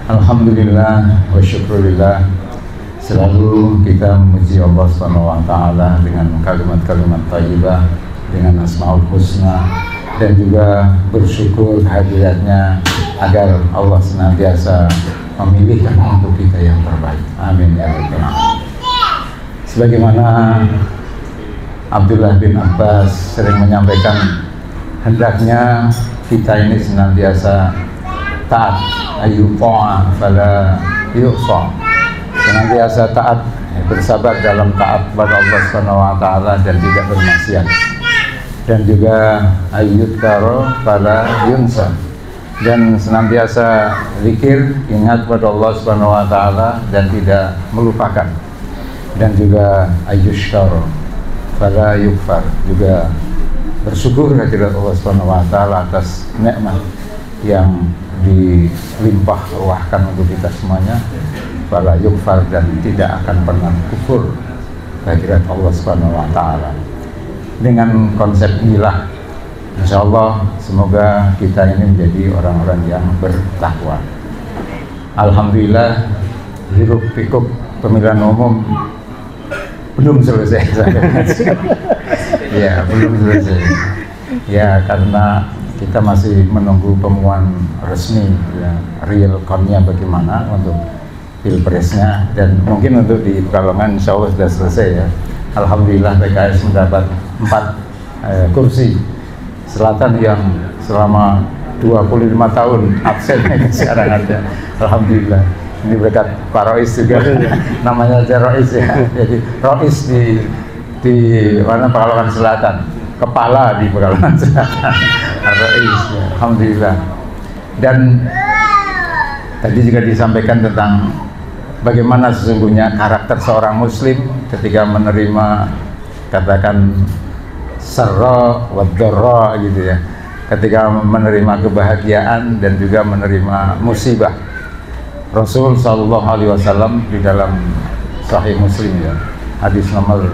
Alhamdulillah wa syukurillah. Selalu kita memuji Allah SWT dengan kalimat-kalimat thayyibah, dengan asmaul husna, dan juga bersyukur hadiratnya agar Allah senantiasa memilihkan untuk kita yang terbaik. Amin ya rabbal alamin. Sebagaimana Abdullah bin Abbas sering menyampaikan, hendaknya kita ini senantiasa taat, ayyuqa fala yu'sa, senantiasa taat, bersabar dalam taat kepada Allah SWT dan tidak bermaksiat, dan juga ayyudkaro fala yunsa, dan senantiasa zikir, ingat kepada Allah SWT dan tidak melupakan, dan juga ayyushkaro fala yukfar, juga bersyukur kepada Allah SWT atas nikmat yang dilimpah ruahkan untuk kita semuanya, fala yukfar, dan tidak akan pernah kufur kehadirat Allah SWT. Dengan konsep inilah insyaallah semoga kita ini menjadi orang-orang yang bertakwa. Alhamdulillah, hiruk pikuk pemilihan umum belum selesai. Ya, belum selesai. Ya, karena kita masih menunggu pengumuman resmi, ya, real count-nya bagaimana untuk pilpresnya, dan mungkin untuk di Pekalongan insya Allah sudah selesai ya. Alhamdulillah PKS mendapat 4 kursi selatan yang selama 25 tahun absen sekarang ada. Alhamdulillah, ini berkat Pak Rois juga. Namanya aja Rois ya, jadi Rois di mana Pekalongan Selatan, kepala di Pekalongan Selatan. Rois, ya. Alhamdulillah. Dan tadi juga disampaikan tentang bagaimana sesungguhnya karakter seorang muslim ketika menerima, katakan, sarra wa dharra gitu ya, ketika menerima kebahagiaan dan juga menerima musibah. Rasul sallallahu alaihi wasallam di dalam Sahih Muslim ya, hadis nomor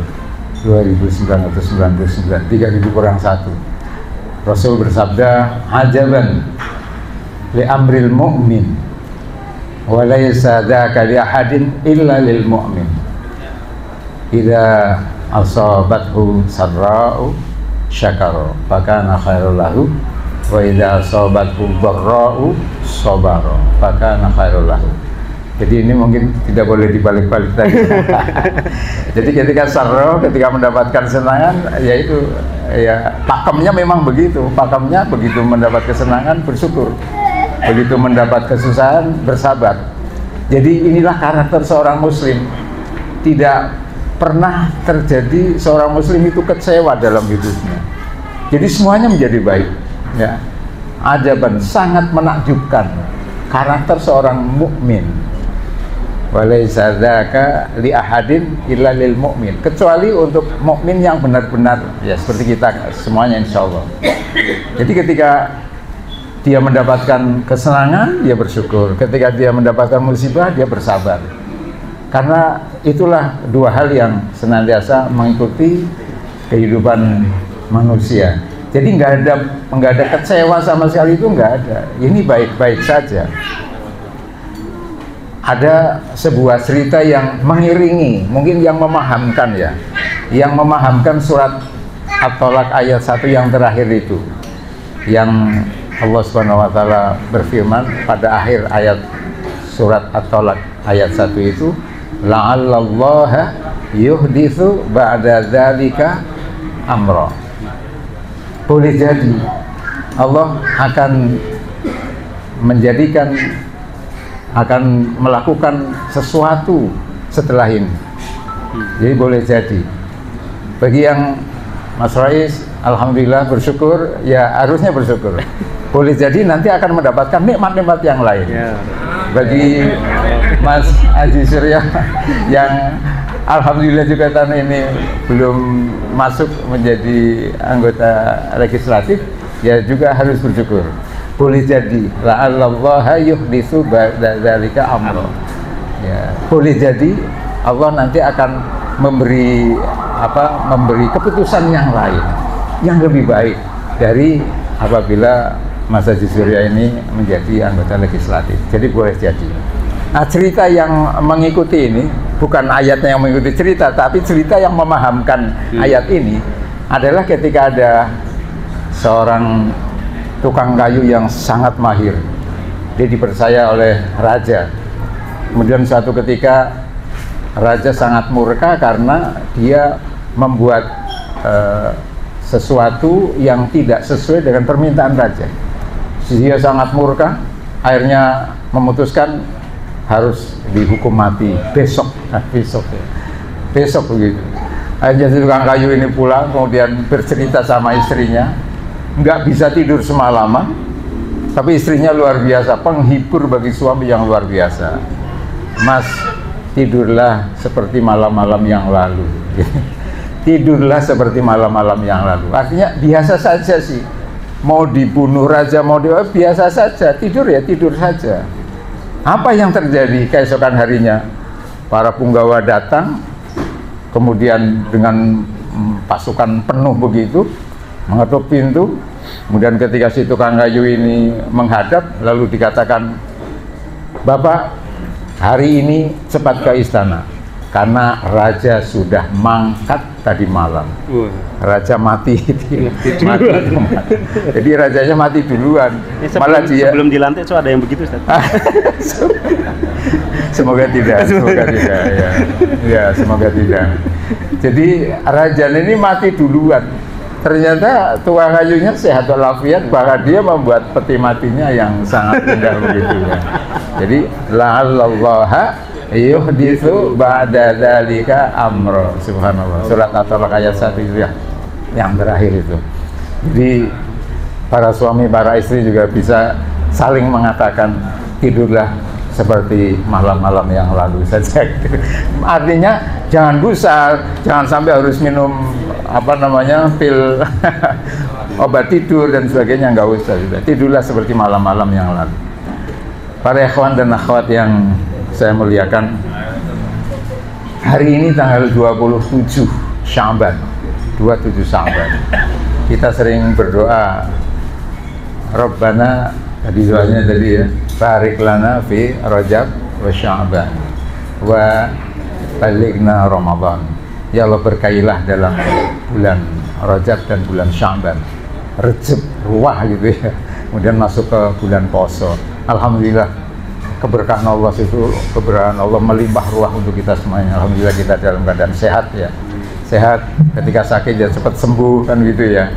2999, 3000 kurang 1, Rasul bersabda, ajaban li amril mu'min wa laysa dzaka li ahadin illa lil mu'min idza asabathu sarra'u syakara fakana khairul lahu wa idza asabathu dharra'u sabara fakana khairul lahu. Jadi ini mungkin tidak boleh dibalik-balik tadi. Jadi ketika sarro, ketika mendapatkan kesenangan, yaitu ya pakemnya memang begitu. Pakemnya begitu mendapat kesenangan bersyukur, begitu mendapat kesusahan bersabar. Jadi inilah karakter seorang muslim. Tidak pernah terjadi seorang muslim itu kecewa dalam hidupnya. Jadi semuanya menjadi baik. Ya, ajaban, sangat menakjubkan karakter seorang mukmin. Walaysa dzaka li ahadin illa lil mu'min, kecuali untuk mukmin yang benar-benar ya seperti kita semuanya insyaallah. Jadi ketika dia mendapatkan kesenangan dia bersyukur, ketika dia mendapatkan musibah dia bersabar. Karena itulah dua hal yang senantiasa mengikuti kehidupan manusia. Jadi nggak ada kecewa sama sekali, itu nggak ada. Ini baik-baik saja. Ada sebuah cerita yang mengiringi, mungkin yang memahamkan ya, yang memahamkan surat At-Tolak ayat 1 yang terakhir itu, yang Allah Subhanahu wa Ta'ala berfirman pada akhir ayat surat At-Tolak ayat 1 itu, la'allallaha yuhditsu ba'da dzalika amra. Boleh jadi Allah akan akan melakukan sesuatu setelah ini. Jadi boleh jadi. Bagi yang Mas Rais, alhamdulillah bersyukur, ya harusnya bersyukur. Boleh jadi nanti akan mendapatkan nikmat-nikmat yang lain. Bagi Mas Haji Surya yang alhamdulillah juga tahun ini belum masuk menjadi anggota legislatif, ya juga harus bersyukur. Boleh jadi la'allallaha yuhditsu ba'da dzalika amra. Ya, boleh jadi Allah nanti akan memberi keputusan yang lain, yang lebih baik dari apabila Mas Haji Surya ini menjadi anggota legislatif. Jadi boleh jadi. Nah, cerita yang mengikuti ini bukan ayatnya yang mengikuti cerita, tapi cerita yang memahamkan ayat ini adalah ketika ada seorang tukang kayu yang sangat mahir. Dia dipercaya oleh raja. Kemudian suatu ketika raja sangat murka karena dia membuat sesuatu yang tidak sesuai dengan permintaan raja. Dia sangat murka, akhirnya memutuskan harus dihukum mati besok begitu. Akhirnya tukang kayu ini pulang, kemudian bercerita sama istrinya, nggak bisa tidur semalaman, tapi istrinya luar biasa, penghibur bagi suami yang luar biasa. Mas, tidurlah seperti malam-malam yang lalu. Tidurlah seperti malam-malam yang lalu. Artinya biasa saja sih, mau dibunuh raja, mau biasa saja, tidur ya tidur saja. Apa yang terjadi keesokan harinya? Para punggawa datang, kemudian dengan pasukan penuh begitu, mengetuk pintu. Kemudian ketika si tukang kayu ini menghadap, lalu dikatakan, Bapak, hari ini cepat ke istana, karena raja sudah mangkat tadi malam. Raja mati, mati. Jadi rajanya mati duluan. Malah dia sebelum dilantik ada yang begitu, Ustaz. Semoga tidak, semoga tidak ya. Ya, semoga tidak. Jadi raja ini mati duluan. Ternyata tukang kayunya sehat walafiat, bahkan dia membuat peti matinya yang sangat indah begitu ya. Jadi la'allallaha yuhditsu ba'da dzalika amra. Subhanallah. Surat At-Talaq ayat 1 itu ya, yang terakhir itu. Jadi para suami, para istri juga bisa saling mengatakan, tidurlah seperti malam-malam yang lalu saja. Artinya jangan gusar, jangan sampai harus minum pil obat tidur dan sebagainya, nggak usah. Tidurlah seperti malam-malam yang lalu. Para ikhwan dan akhwat yang saya muliakan, hari ini tanggal 27 Sya'ban, 27 Sya'ban. Kita sering berdoa, Rabbana, tadi doanya tadi ya, barik lana fi Rajab wa Sya'ban wa balighna Ramadan. Ya Allah, berkailah dalam bulan Rajab dan bulan Sya'ban. Rejab ruah gitu ya. Kemudian masuk ke bulan poso. Alhamdulillah, keberkahan Allah itu, keberkahan Allah melimpah ruah untuk kita semuanya. Alhamdulillah kita dalam keadaan sehat ya. Sehat, ketika sakit ya cepat sembuh kan gitu ya.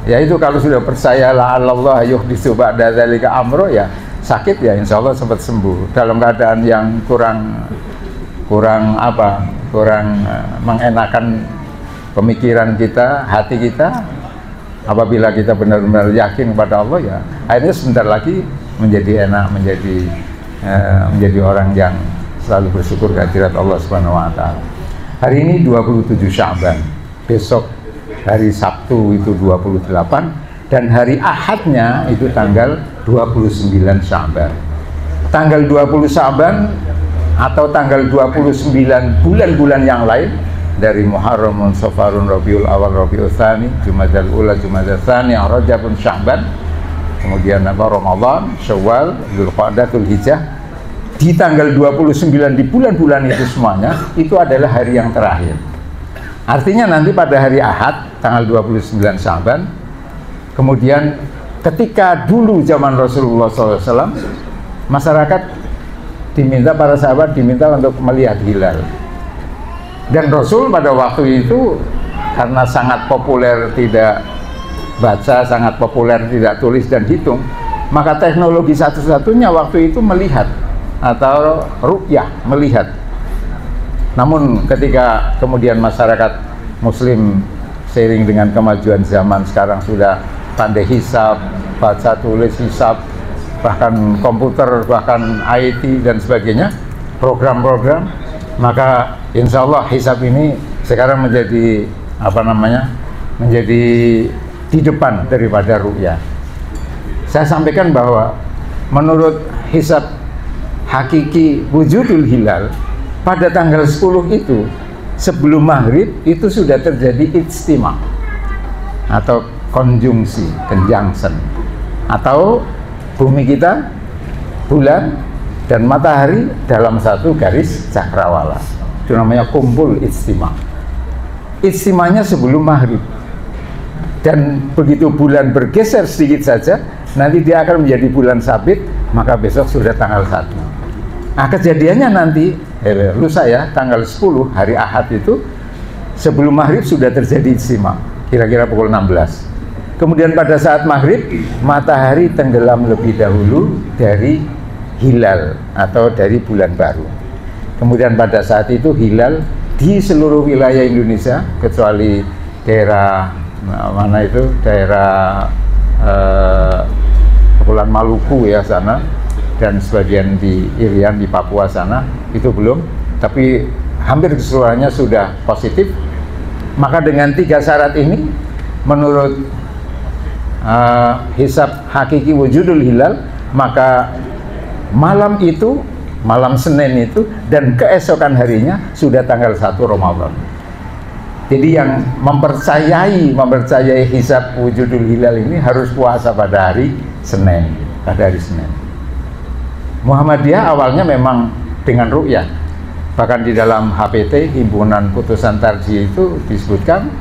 Ya itu kalau sudah percaya la'allallah yuhditsu ba'da dzalika amro, ya sakit ya insya Allah cepat sembuh. Dalam keadaan yang kurang mengenakan pemikiran kita, hati kita, apabila kita benar-benar yakin kepada Allah, ya akhirnya sebentar lagi menjadi enak, menjadi orang yang selalu bersyukur kehadirat Allah Subhanahu wa taala. Hari ini 27 Sya'ban, besok hari Sabtu itu 28, dan hari Ahadnya itu tanggal 29 Sya'ban. Tanggal 20 Sya'ban atau tanggal 29 bulan-bulan yang lain dari Muharram, Safarun, Rabiul Awal, Rabiul Tsani, Jumadal Ula, Jumadal Tsani, Rajabun, Sya'ban, kemudian Ramadan, Syawal, Dzulqa'dah, Dzulhijjah. Di tanggal 29 di bulan-bulan itu semuanya itu adalah hari yang terakhir. Artinya nanti pada hari Ahad tanggal 29 Sya'ban, kemudian ketika dulu zaman Rasulullah SAW, masyarakat diminta, para sahabat diminta untuk melihat hilal. Dan Rasul pada waktu itu karena sangat populer tidak baca, sangat populer tidak tulis dan hitung, maka teknologi satu-satunya waktu itu melihat atau ru'yah, melihat. Namun ketika kemudian masyarakat muslim seiring dengan kemajuan zaman sekarang sudah pandai hisab, baca tulis hisab, bahkan komputer, bahkan IT dan sebagainya, program-program, maka insya Allah hisab ini sekarang menjadi menjadi di depan daripada ru'yah. Saya sampaikan bahwa menurut hisab hakiki wujudul hilal pada tanggal 10 itu sebelum maghrib itu sudah terjadi ijtima atau konjungsi, conjunction, atau bumi kita, bulan dan matahari dalam satu garis cakrawala. Itu namanya kumpul ijtima. Ijtimanya sebelum maghrib. Dan begitu bulan bergeser sedikit saja, nanti dia akan menjadi bulan sabit, maka besok sudah tanggal 1. Nah, kejadiannya nanti, lusa ya, tanggal 10, hari Ahad itu, sebelum maghrib sudah terjadi ijtima, kira-kira pukul 16. Kemudian pada saat maghrib, matahari tenggelam lebih dahulu dari hilal atau dari bulan baru. Kemudian pada saat itu hilal di seluruh wilayah Indonesia, kecuali daerah mana itu, daerah Kepulauan Maluku ya sana, dan sebagian di Irian di Papua sana itu belum, tapi hampir keseluruhannya sudah positif. Maka dengan 3 syarat ini, menurut hisab hakiki wujudul hilal, maka malam itu, malam Senin itu dan keesokan harinya sudah tanggal 1 Ramadan. Jadi yang mempercayai hisab wujudul hilal ini harus puasa pada hari Senin, Muhammadiyah awalnya memang dengan ru'yah. Bahkan di dalam HPT, Himpunan Putusan Tarjih, itu disebutkan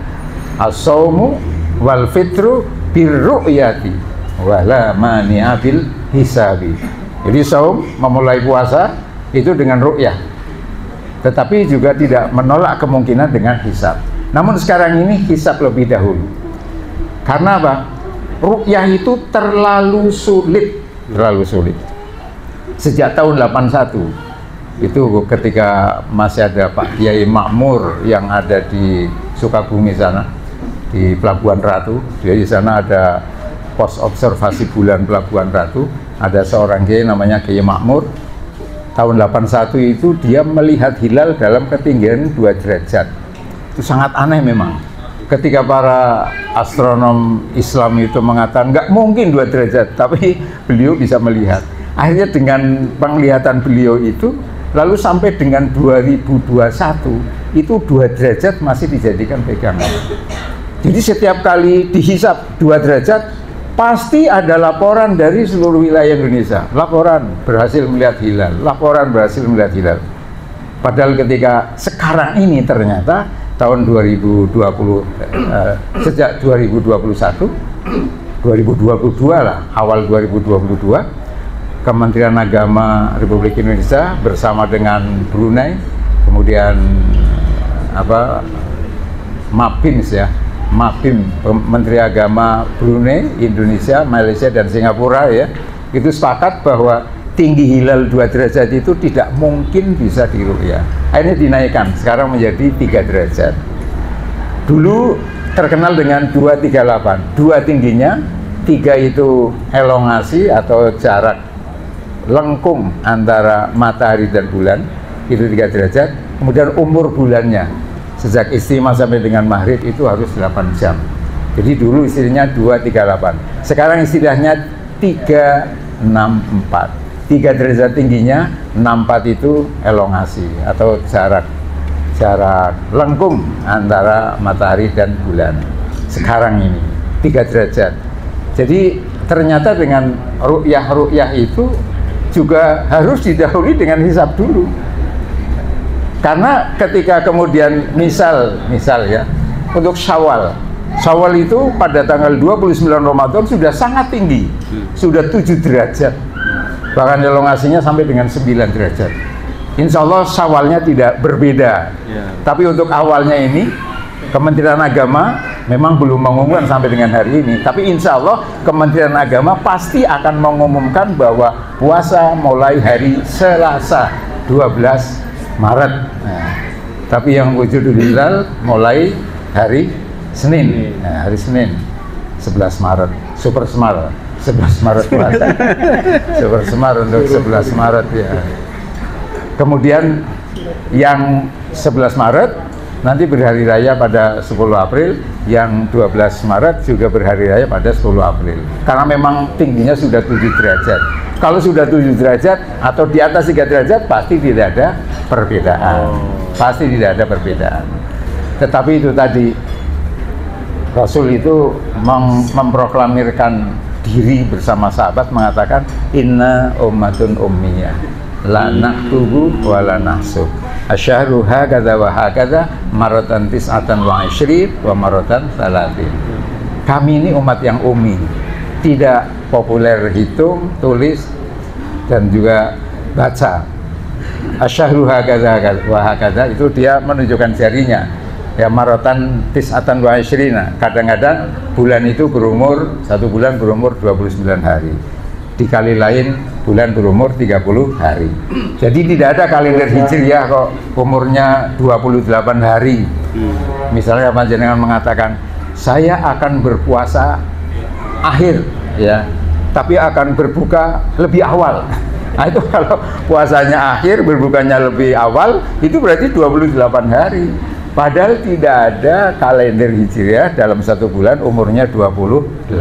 as-saumu wal fitru birru'yati wala mani'a bil hisabi. Jadi saum, memulai puasa itu dengan ru'yah, tetapi juga tidak menolak kemungkinan dengan hisab. Namun sekarang ini hisab lebih dahulu. Karena apa? Ru'yah itu terlalu sulit. Sejak tahun 81 itu, ketika masih ada Pak Kiai Makmur yang ada di Sukabumi sana, di Pelabuhan Ratu. Jadi di sana ada pos observasi bulan Pelabuhan Ratu. Ada seorang kiai namanya Kiai Makmur. Tahun 81 itu dia melihat hilal dalam ketinggian 2 derajat. Itu sangat aneh memang. Ketika para astronom Islam itu mengatakan nggak mungkin 2 derajat, tapi beliau bisa melihat. Akhirnya dengan penglihatan beliau itu, lalu sampai dengan 2021 itu 2 derajat masih dijadikan pegangan. Jadi setiap kali dihisap 2 derajat, pasti ada laporan dari seluruh wilayah Indonesia. Laporan berhasil melihat hilal, laporan berhasil melihat hilal. Padahal ketika sekarang ini ternyata tahun 2020, sejak 2021, 2022 lah, awal 2022, Kementerian Agama Republik Indonesia bersama dengan Brunei, kemudian MAPIMS ya, MAPIM, Menteri Agama Brunei, Indonesia, Malaysia dan Singapura ya, itu sepakat bahwa tinggi hilal 2 derajat itu tidak mungkin bisa diru'yah. Akhirnya dinaikkan, sekarang menjadi 3 derajat. Dulu terkenal dengan 238, 2 tingginya, 3 itu elongasi atau jarak lengkung antara matahari dan bulan, itu 3 derajat. Kemudian umur bulannya, sejak istimah sampai dengan maghrib itu harus 8 jam. Jadi dulu istilahnya 238, sekarang istilahnya 364. 3 derajat tingginya, 64 itu elongasi atau jarak lengkung antara matahari dan bulan. Sekarang ini 3 derajat. Jadi ternyata dengan ru'yah itu juga harus didahului dengan hisab dulu. Karena ketika kemudian misal ya, untuk Syawal itu pada tanggal 29 Ramadan sudah sangat tinggi, sudah 7 derajat. Bahkan elongasinya sampai dengan 9 derajat. Insya Allah Syawalnya tidak berbeda. Tapi untuk awalnya ini, Kementerian Agama memang belum mengumumkan sampai dengan hari ini. Tapi insya Allah Kementerian Agama pasti akan mengumumkan bahwa puasa mulai hari Selasa 12 Maret. Nah, tapi yang wujudul hilal mulai hari Senin. Nah, hari Senin 11 Maret, Super Semar. 11 Maret puasa. Super Semar untuk 11 Maret ya. Kemudian yang 11 Maret nanti berhari raya pada 10 April, yang 12 Maret juga berhari raya pada 10 April. Karena memang tingginya sudah 7 derajat. Kalau sudah 7 derajat atau di atas 3 derajat pasti tidak ada perbedaan. Pasti tidak ada perbedaan. Tetapi itu tadi, Rasul itu memproklamirkan diri bersama sahabat, mengatakan inna ummatun ummiyah, la naktubu wa la nahsub. Asyahru hakadha wa hakadha maratan tis'atan wa ishrin wa maratan salatin. Kami ini umat yang ummi, tidak populer hitung, tulis, dan juga baca. Asyahru hakadha wa hakadha itu dia menunjukkan jarinya. Ya maratan tis'atan wa ishrina. Kadang-kadang bulan itu berumur, satu bulan berumur 29 hari. Dikali lain bulan berumur 30 hari. Jadi tidak ada kalender hijriah kok umurnya 28 hari. Misalnya panjenengan mengatakan saya akan berpuasa akhir ya, tapi akan berbuka lebih awal. Nah itu kalau puasanya akhir, berbukanya lebih awal, itu berarti 28 hari. Padahal tidak ada kalender hijriah dalam satu bulan umurnya 28.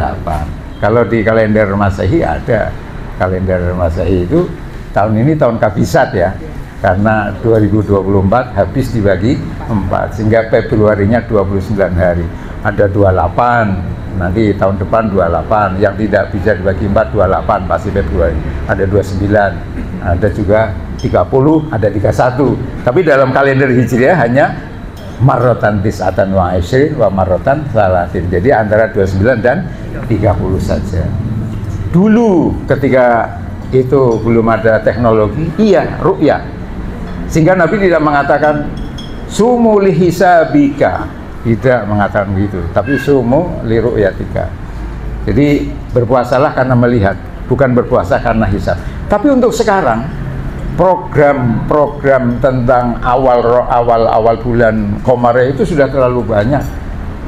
Kalau di kalender Masehi ada. Kalender Masehi itu tahun ini tahun kabisat ya. Karena 2024 habis dibagi 4 sehingga Februarinya 29 hari. Ada 28, nanti tahun depan 28. Yang tidak bisa dibagi 4 28 pasti Februari. Ada 29, ada juga 30, ada 31. Tapi dalam kalender hijriah hanya marrotan tis'atan wa ishrin wa marrotan salatin. Jadi antara 29 dan 30 saja. Dulu ketika itu belum ada teknologi, iya ru'yah. Sehingga Nabi tidak mengatakan sumu li hisabika, tidak mengatakan begitu, tapi sumu li ru'yatika. Jadi berpuasalah karena melihat, bukan berpuasa karena hisab. Tapi untuk sekarang program-program tentang awal bulan Komariah itu sudah terlalu banyak.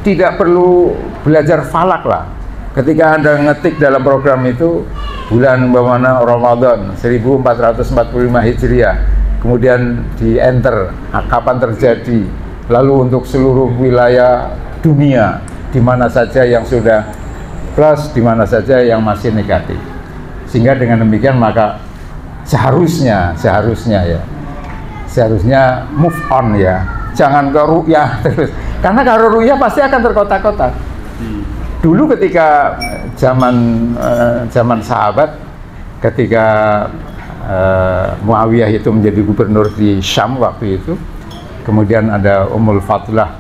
Tidak perlu belajar falak lah. Ketika Anda ngetik dalam program itu bulan bagaimana Ramadan 1445 Hijriah, kemudian di enter kapan terjadi, lalu untuk seluruh wilayah dunia di mana saja yang sudah plus, di mana saja yang masih negatif. Sehingga dengan demikian maka seharusnya move on ya, jangan ke ru'yah terus, karena kalau ru'yah pasti akan terkotak-kotak. Dulu ketika zaman sahabat, ketika Muawiyah itu menjadi gubernur di Syam waktu itu, kemudian ada Ummul Fadlah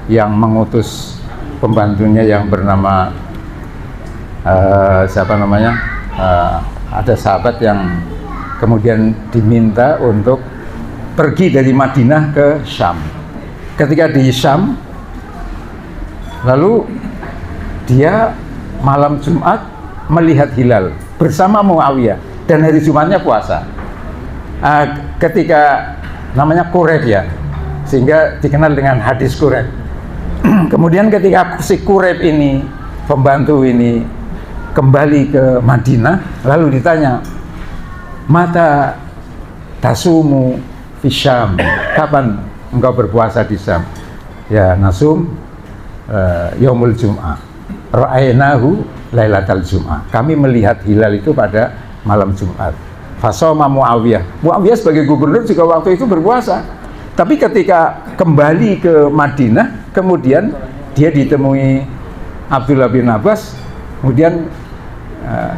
yang mengutus pembantunya yang bernama ada sahabat yang kemudian diminta untuk pergi dari Madinah ke Syam. Ketika di Syam, lalu dia malam Jumat melihat hilal bersama Muawiyah dan hari Jumatnya puasa. Ketika namanya Quraib ya, sehingga dikenal dengan hadis Quraib. Kemudian ketika si Quraib ini, pembantu ini kembali ke Madinah, lalu ditanya, mata tasumu fi Syam, kapan engkau berpuasa di Syam? Ya nasum yaumul Jum'ah, ra'aynahu lailatal Jum'ah. Kami melihat hilal itu pada malam Jumat. Fasoma Muawiyah. Muawiyah sebagai gubernur juga waktu itu berpuasa. Tapi ketika kembali ke Madinah, kemudian dia ditemui Abdullah bin Abbas. Kemudian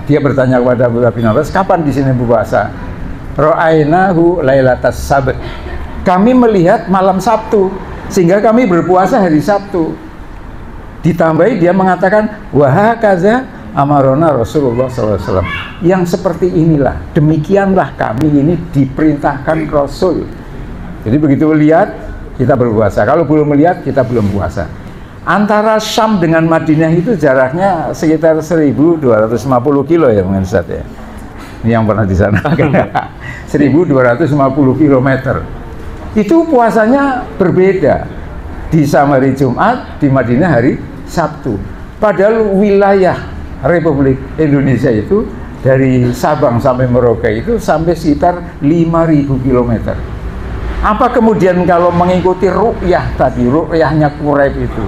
dia bertanya kepada Abdullah bin Abbas, kapan di sini berpuasa? Ra'aynahu lailatas Sabt. Kami melihat malam Sabtu, sehingga kami berpuasa hari Sabtu. Ditambahi dia mengatakan wahakaza amarona Rasulullah SAW. Yang seperti inilah, demikianlah kami ini diperintahkan Rasul. Jadi begitu lihat kita berpuasa, kalau belum melihat kita belum puasa. Antara Syam dengan Madinah itu jaraknya sekitar 1250 kilo ya mungkin Ustaz ya. Ini yang pernah di sana. 1250 kilometer. Itu puasanya berbeda. Di Syam hari Jumat, di Madinah hari Sabtu. Padahal wilayah Republik Indonesia itu dari Sabang sampai Merauke itu sampai sekitar 5.000 km. Apa kemudian kalau mengikuti ru'yah tadi, ru'yahnya Quraib itu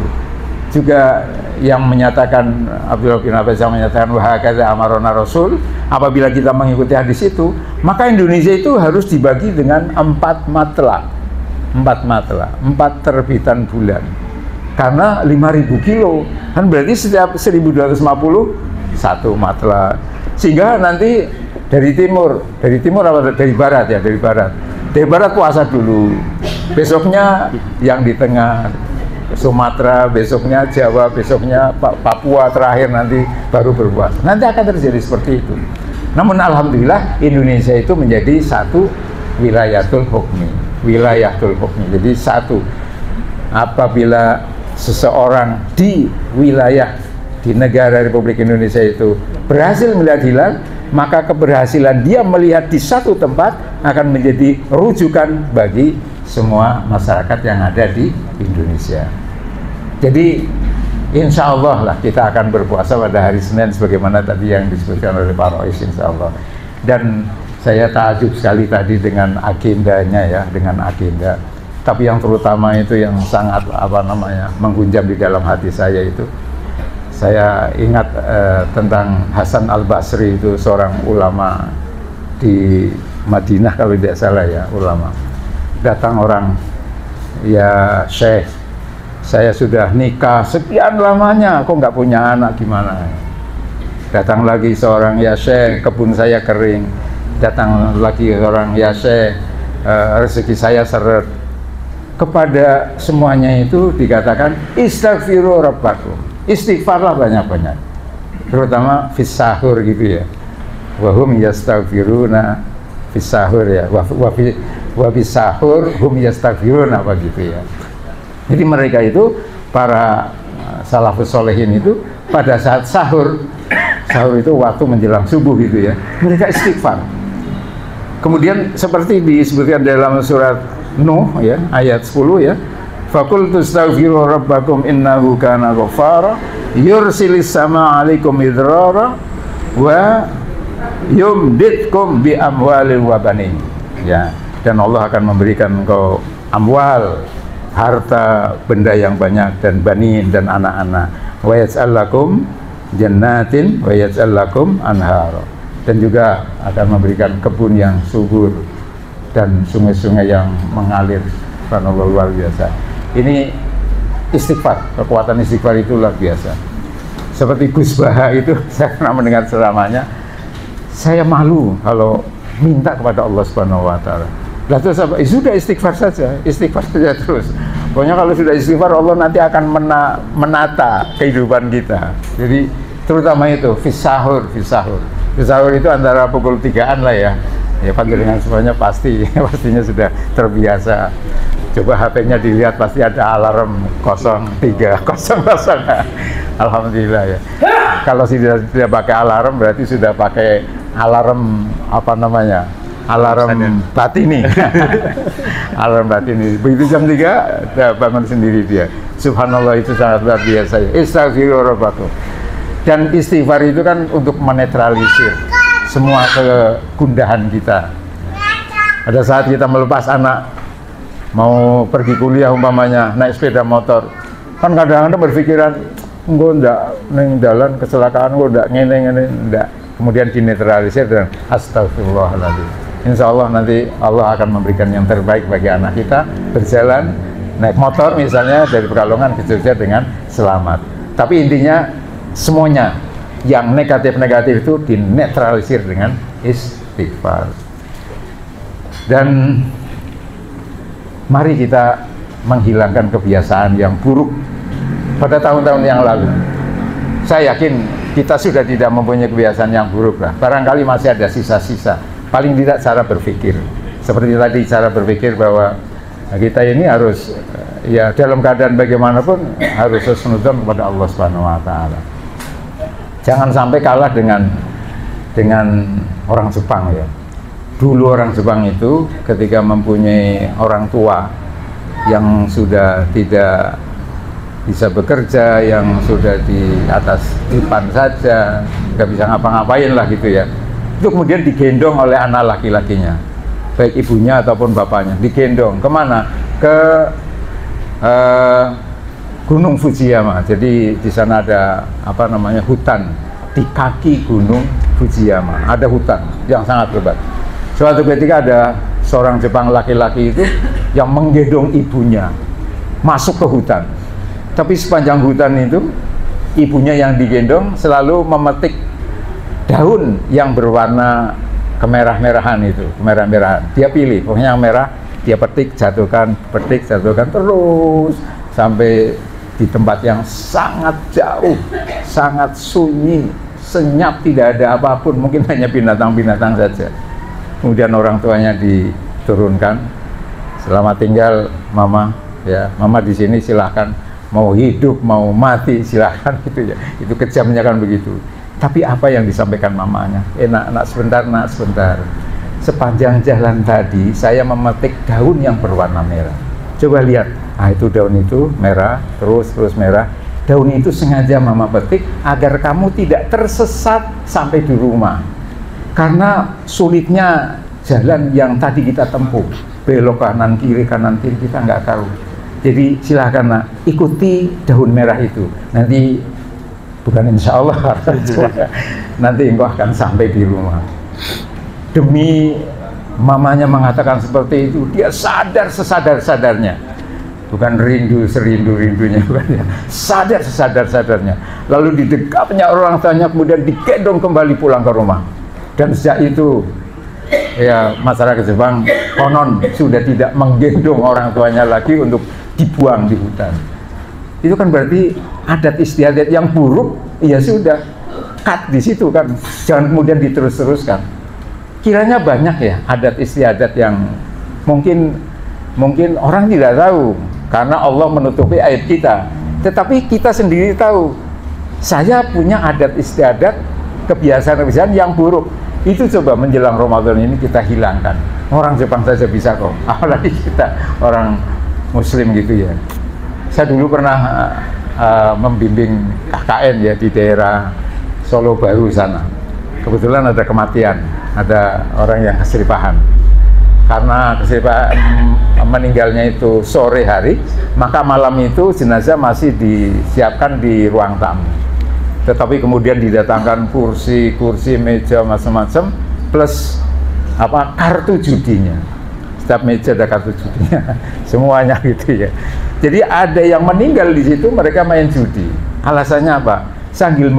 juga yang menyatakan, Abdullah bin Abbas yang menyatakan wahakaza amarona Rasul, apabila kita mengikuti hadis itu, maka Indonesia itu harus dibagi dengan 4 matla, 4 terbitan bulan. Karena 5.000 kilo kan berarti setiap 1250 satu matla, sehingga nanti dari timur apa dari barat ya, dari barat puasa dulu, besoknya yang di tengah Sumatera, besoknya Jawa, besoknya Papua, terakhir nanti baru berpuasa. Nanti akan terjadi seperti itu. Namun alhamdulillah Indonesia itu menjadi satu wilayatul hukmi. Jadi satu, apabila seseorang di wilayah di negara Republik Indonesia itu berhasil melihat hilal, maka keberhasilan dia melihat di satu tempat akan menjadi rujukan bagi semua masyarakat yang ada di Indonesia. Jadi insya Allah lah kita akan berpuasa pada hari Senin sebagaimana tadi yang disebutkan oleh Pak Rois, insya Allah. Dan saya takjub sekali tadi dengan agendanya ya, dengan agenda. Tapi yang terutama itu yang sangat menggunjam di dalam hati saya itu, saya ingat tentang Hasan Al-Basri, itu seorang ulama di Madinah kalau tidak salah ya, ulama. Datang orang, ya Syekh, saya sudah nikah sekian lamanya, kok nggak punya anak, gimana? Datang lagi seorang, ya Syekh, kebun saya kering. Datang lagi seorang, ya Syekh, rezeki saya seret. Kepada semuanya itu dikatakan istaghfiru rabbakum, istighfarlah banyak-banyak, terutama fis sahur gitu ya. Wahum yastaghfiruna fis sahur ya, wa bis sahur hum yastaghfiruna, apa gitu ya. Jadi mereka itu para salafus solehin itu pada saat sahur itu waktu menjelang subuh gitu ya, mereka istighfar. Kemudian seperti disebutkan dalam surat Nuh ya, ayat 10 ya, faqultu astaghfiru rabbakum innahu kana ghaffara yursilis sama 'alaikum idrara wa yumditkum bi amwalin wa banin. Ya, dan Allah akan memberikan engkau amwal, harta benda yang banyak, dan banin, dan anak-anak. Wa yaj'al lakum jannatin wa yaj'al lakum anhara, dan juga akan memberikan kebun yang subur dan sungai-sungai yang mengalir. Subhanallah, luar biasa. Ini istighfar, kekuatan istighfar itu luar biasa. Seperti Gus Baha itu, saya pernah mendengar ceramahnya, saya malu kalau minta kepada Allah Subhanahu wa Ta'ala. Lah terus apa? Sudah istighfar saja terus. Pokoknya kalau sudah istighfar, Allah nanti akan menata kehidupan kita. Jadi terutama itu fis sahur itu antara pukul 3-an lah ya. Ya dengan semuanya pastinya sudah terbiasa. Coba HP-nya dilihat, pasti ada alarm 0300. Alhamdulillah ya. Kalau tidak pakai alarm berarti sudah pakai alarm alarm batini. Alarm batini. Begitu jam 3 udah bangun sendiri dia. Subhanallah, itu sangat luar biasa ya. Istaghfiru rabbakum. Dan istighfar itu kan untuk menetralisir semua kegundahan kita. Ada saat kita melepas anak mau pergi kuliah umpamanya, naik sepeda motor, kan kadang-kadang berpikiran, nggak neng jalan kecelakaan, nggak ngene, nggak. Kemudian dinetralisir dan astagfirullahaladzim. Insya Allah nanti Allah akan memberikan yang terbaik bagi anak kita, berjalan naik motor misalnya dari Pekalongan ke Jogja dengan selamat. Tapi intinya semuanya yang negatif-negatif itu dinetralisir dengan istighfar. Dan mari kita menghilangkan kebiasaan yang buruk pada tahun-tahun yang lalu. Saya yakin kita sudah tidak mempunyai kebiasaan yang buruk lah. Barangkali masih ada sisa-sisa. Paling tidak cara berpikir. Seperti tadi, cara berpikir bahwa kita ini harus ya dalam keadaan bagaimanapun harus husnudzon kepada Allah Subhanahu wa Ta'ala. Jangan sampai kalah dengan orang Jepang ya. Dulu orang Jepang itu ketika mempunyai orang tua yang sudah tidak bisa bekerja, yang sudah di atas dipan saja, nggak bisa ngapa-ngapain lah gitu ya, itu kemudian digendong oleh anak laki-lakinya, baik ibunya ataupun bapaknya, digendong kemana? Ke Gunung Fujiyama. Jadi di sana ada hutan, di kaki Gunung Fujiyama ada hutan yang sangat lebat. Suatu ketika ada seorang Jepang laki-laki itu yang menggendong ibunya masuk ke hutan. Tapi sepanjang hutan itu ibunya yang digendong selalu memetik daun yang berwarna kemerah-merahan itu, kemerah-merahan. Dia pilih, pokoknya yang merah dia petik, jatuhkan terus sampai di tempat yang sangat jauh, sangat sunyi, senyap, tidak ada apapun, mungkin hanya binatang-binatang saja. Kemudian orang tuanya diturunkan, selamat tinggal mama, ya mama di sini silahkan, mau hidup mau mati silahkan, gitu ya. Itu kejamnya kan begitu. Tapi apa yang disampaikan mamanya? Nak sebentar, nak sebentar. Sepanjang jalan tadi saya memetik daun yang berwarna merah. Coba lihat, itu daun itu merah, terus merah. Daun itu sengaja mama petik agar kamu tidak tersesat sampai di rumah. Karena sulitnya jalan yang tadi kita tempuh, belok kanan kiri kita nggak tahu. Jadi silahkan nak, ikuti daun merah itu. Nanti, bukan insya Allah, nanti engkau akan sampai di rumah. Demi mamanya mengatakan seperti itu, dia sadar sesadar-sadarnya, bukan rindu serindu-rindunya, bukan ya, sadar sesadar-sadarnya. Lalu didekapnya orang tuanya, kemudian digendong kembali pulang ke rumah. Dan sejak itu, ya masyarakat Jepang konon sudah tidak menggendong orang tuanya lagi untuk dibuang di hutan. Itu kan berarti adat istiadat yang buruk, ya sudah, cut di situ kan, jangan kemudian diterus-teruskan. Kiranya banyak ya adat istiadat yang mungkin orang tidak tahu karena Allah menutupi aib kita, tetapi kita sendiri tahu. Saya punya adat istiadat, kebiasaan-kebiasaan yang buruk. Itu coba menjelang Ramadan ini kita hilangkan. Orang Jepang saja bisa kok, apalagi kita orang Muslim gitu ya. Saya dulu pernah membimbing KKN ya di daerah Solo Baru sana. Kebetulan ada kematian, ada orang yang keseripahan. Karena keseripahan meninggalnya itu sore hari, maka malam itu jenazah masih disiapkan di ruang tamu. Tetapi kemudian didatangkan kursi, meja, macam-macam, plus kartu judinya. Setiap meja ada kartu judinya, semuanya gitu ya. Jadi ada yang meninggal di situ, mereka main judi. Alasannya apa? Sambil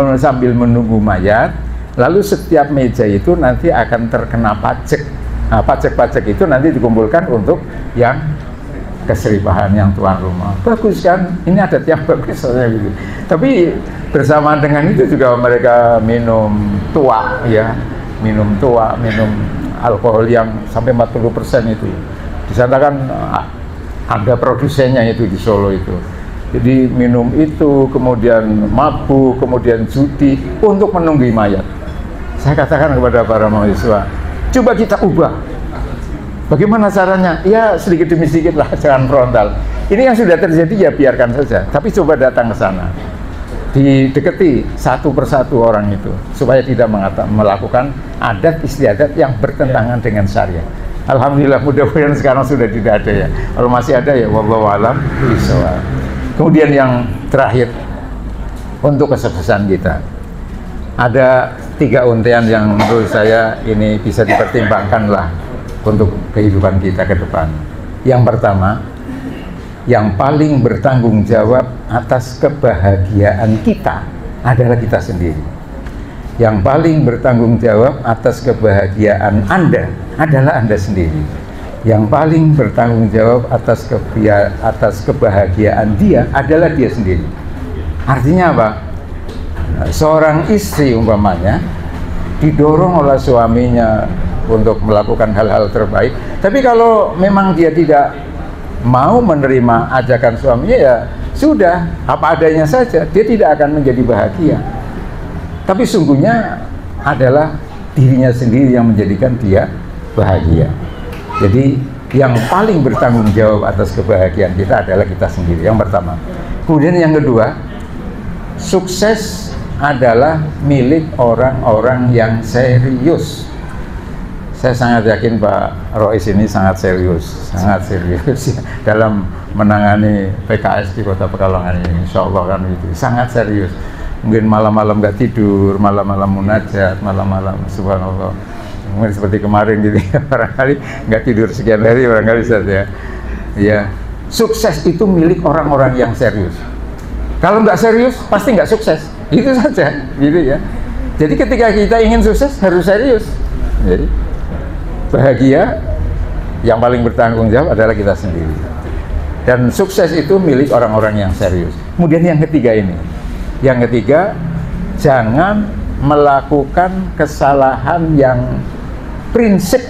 menunggu mayat, lalu setiap meja itu nanti akan terkena pajak. Nah, pajak-pajak itu nanti dikumpulkan untuk yang keseripahan, yang tuan rumah. Bagus kan? Ini adat yang bagus soalnya gitu. Tapi bersamaan dengan itu juga mereka minum tua, ya, minum alkohol yang sampai 40% itu. Di sana kan ada produsennya itu di Solo itu. Jadi minum itu, kemudian mabuk, kemudian judi untuk menunggu mayat. Saya katakan kepada para mahasiswa, coba kita ubah. Bagaimana caranya? Ya sedikit demi sedikit lah, jangan frontal. Ini yang sudah terjadi ya biarkan saja. Tapi coba datang ke sana, dideketi satu persatu orang itu, supaya tidak melakukan adat istiadat yang bertentangan dengan syariat. Alhamdulillah, mudah-mudahan sekarang sudah tidak ada ya. Kalau masih ada ya wallahu alam bishawab. Kemudian yang terakhir untuk kesuksesan kita, ada 3 untian yang menurut saya ini bisa dipertimbangkan lah untuk kehidupan kita ke depan. Yang pertama, yang paling bertanggung jawab atas kebahagiaan kita adalah kita sendiri. Yang paling bertanggung jawab atas kebahagiaan Anda adalah Anda sendiri. Yang paling bertanggung jawab atas kebahagiaan dia adalah dia sendiri. Artinya apa? Seorang istri umpamanya didorong oleh suaminya untuk melakukan hal-hal terbaik, tapi kalau memang dia tidak mau menerima ajakan suaminya, ya sudah, apa adanya saja, dia tidak akan menjadi bahagia. Tapi sungguhnya adalah dirinya sendiri yang menjadikan dia bahagia. Jadi yang paling bertanggung jawab atas kebahagiaan kita adalah kita sendiri, yang pertama. Kemudian yang kedua, sukses adalah milik orang-orang yang serius. Saya sangat yakin Pak Rois ini sangat serius ya, dalam menangani PKS di Kota Pekalongan ini. Insya Allah kan itu sangat serius. Mungkin malam-malam nggak tidur, malam-malam munajat, malam-malam subhanallah. Mungkin seperti kemarin gitu ya, barangkali nggak tidur sekian hari, barangkali saja. Ya, sukses itu milik orang-orang yang serius. Kalau nggak serius, pasti nggak sukses. Itu saja, gitu ya. Jadi ketika kita ingin sukses harus serius. Jadi bahagia, yang paling bertanggung jawab adalah kita sendiri. Dan sukses itu milik orang-orang yang serius. Kemudian yang ketiga ini, yang ketiga, jangan melakukan kesalahan yang prinsip.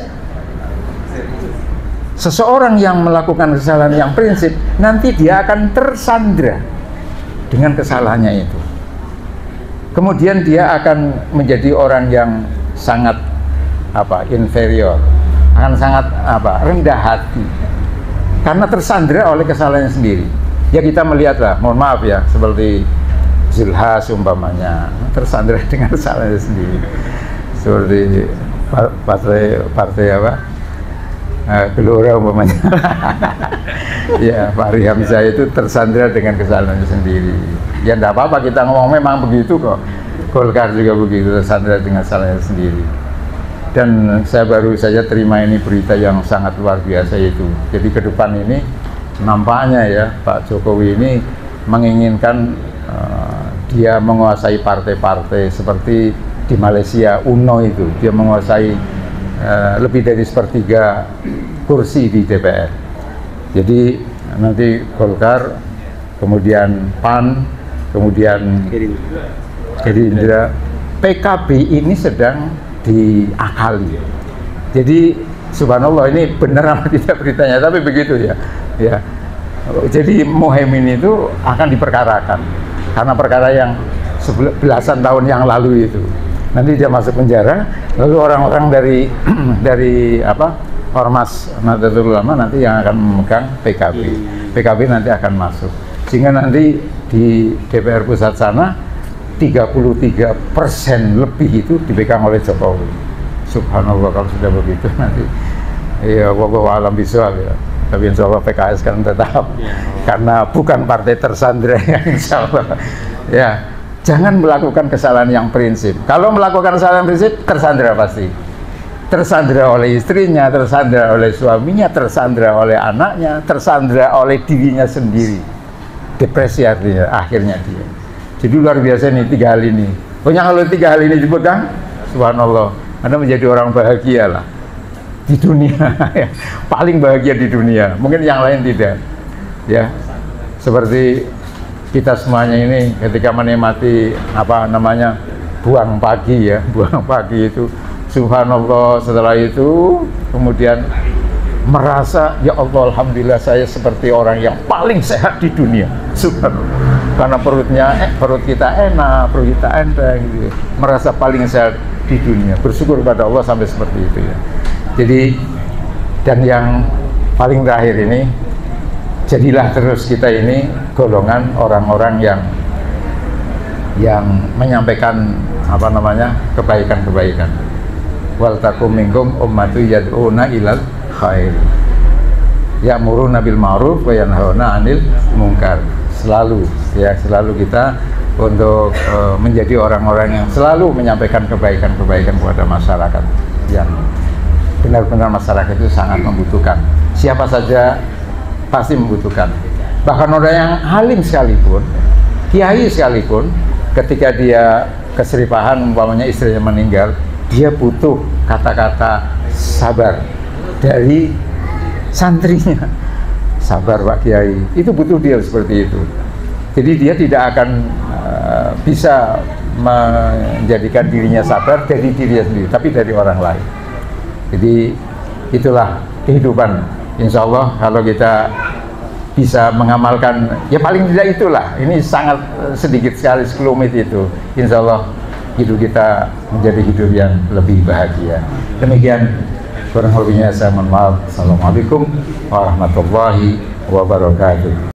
Seseorang yang melakukan kesalahan yang prinsip, nanti dia akan tersandra dengan kesalahannya itu. Kemudian dia akan menjadi orang yang sangat inferior, akan sangat rendah hati, karena tersandra oleh kesalahannya sendiri. Ya kita melihatlah, mohon maaf ya, seperti Zulhas umpamanya tersandra dengan kesalahannya sendiri, seperti partai Gelora umpamanya. Ya, Fahri Hamzah itu tersandra dengan kesalahannya sendiri. Ya enggak apa-apa, kita ngomong memang begitu kok. Golkar juga begitu, tersandra dengan kesalahannya sendiri. Dan saya baru saja terima ini berita yang sangat luar biasa itu. Jadi ke depan ini nampaknya ya Pak Jokowi ini menginginkan dia menguasai partai-partai seperti di Malaysia UMNO itu. Dia menguasai lebih dari sepertiga kursi di DPR. Jadi nanti Golkar, kemudian PAN, kemudian Gerindra, PKB ini sedang diakali. Jadi subhanallah, ini benar apa tidak beritanya, tapi begitu ya. Ya. Jadi Muhaimin itu akan diperkarakan karena perkara yang belasan tahun yang lalu itu. Nanti dia masuk penjara, lalu orang-orang dari Ormas Nahdlatul Ulama nanti yang akan memegang PKB. PKB nanti akan masuk. Sehingga nanti di DPR pusat sana 33% lebih itu dipegang oleh Jokowi. Subhanallah, kalau sudah begitu nanti ya wallahu alam bishawab ya. Tapi insya Allah PKS kan tetap karena bukan partai tersandra ya, insya Allah ya. Jangan melakukan kesalahan yang prinsip. Kalau melakukan kesalahan prinsip, tersandra pasti. Tersandra oleh istrinya, tersandra oleh suaminya, tersandra oleh anaknya, tersandra oleh dirinya sendiri. Depresi artinya, akhirnya dia. Jadi luar biasa nih 3 hal ini. Pokoknya kalau 3 hal ini dipegang, subhanallah, Anda menjadi orang bahagia lah di dunia. Paling bahagia di dunia. Mungkin yang lain tidak. Ya, seperti kita semuanya ini ketika menikmati buang pagi ya, buang pagi itu subhanallah, setelah itu kemudian merasa ya Allah, alhamdulillah saya seperti orang yang paling sehat di dunia, subhanallah, karena perut kita enak, perut kita enteng gitu, merasa paling sehat di dunia, bersyukur pada Allah sampai seperti itu ya. Jadi, dan yang paling terakhir ini, jadilah terus kita ini golongan orang-orang yang menyampaikan kebaikan-kebaikan. Wal takum minkum ummatu yad'una ilal khair, ya'muruna bil ma'ruf wa yanhauna 'anil munkar. Selalu kita untuk menjadi orang-orang yang selalu menyampaikan kebaikan-kebaikan kepada masyarakat yang benar-benar masyarakat itu sangat membutuhkan. Siapa saja pasti membutuhkan. Bahkan orang yang alim sekalipun, kiai sekalipun, ketika dia keseripahan umpamanya istrinya meninggal, dia butuh kata-kata sabar dari santrinya. Sabar Pak Kiai, itu butuh dia seperti itu. Jadi dia tidak akan bisa menjadikan dirinya sabar dari dirinya sendiri, tapi dari orang lain. Jadi itulah kehidupan. Insya Allah kalau kita bisa mengamalkan, ya paling tidak itulah, ini sangat sedikit sekali, sekelumit itu, insya Allah hidup kita menjadi hidup yang lebih bahagia. Demikian kurang lebihnya saya mohon maaf. Assalamualaikum warahmatullahi wabarakatuh.